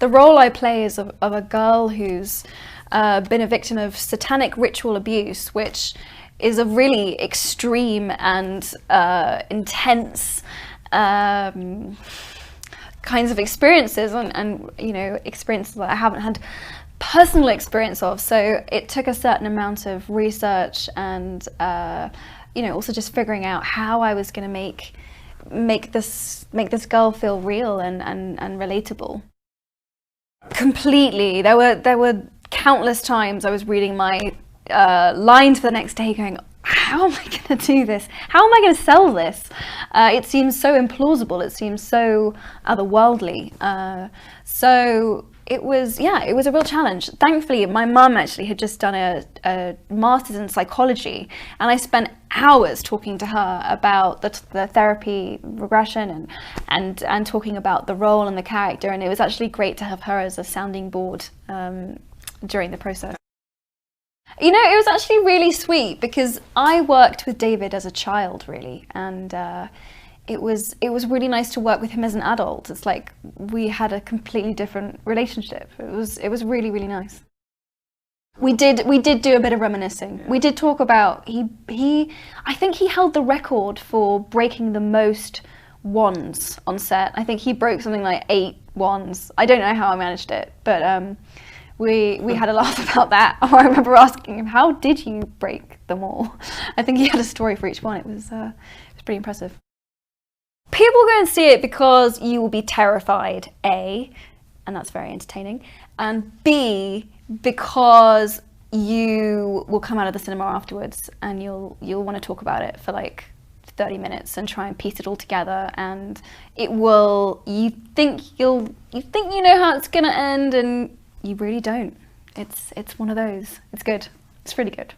The role I play is of a girl who's been a victim of satanic ritual abuse, which is a really extreme and intense kinds of experiences, and you know, experiences that I haven't had personal experience of. So it took a certain amount of research and you know, also just figuring out how I was going to make this girl feel real and relatable. Completely. There were countless times I was reading my lines for the next day going, how am I going to do this? How am I going to sell this? It seems so implausible. It seems so otherworldly. So it was a real challenge. Thankfully, my mum actually had just done a master's in psychology, and I spent hours talking to her about the therapy regression and talking about the role and the character, and it was actually great to have her as a sounding board during the process. You know, it was actually really sweet because I worked with David as a child, really, and it was really nice to work with him as an adult. It's like we had a completely different relationship. It was really, really nice. We did do a bit of reminiscing. We did talk about I think he held the record for breaking the most wands on set. I think he broke something like 8 wands. I don't know how I managed it, but we had a laugh about that. I remember asking him, how did you break them all? I think he had a story for each one. It was pretty impressive. People go and see it because you will be terrified, A, and that's very entertaining, and B, because you will come out of the cinema afterwards and you'll want to talk about it for like 30 minutes and try and piece it all together, and you think you know how it's gonna end, and you really don't. It's one of those. It's good. It's really good.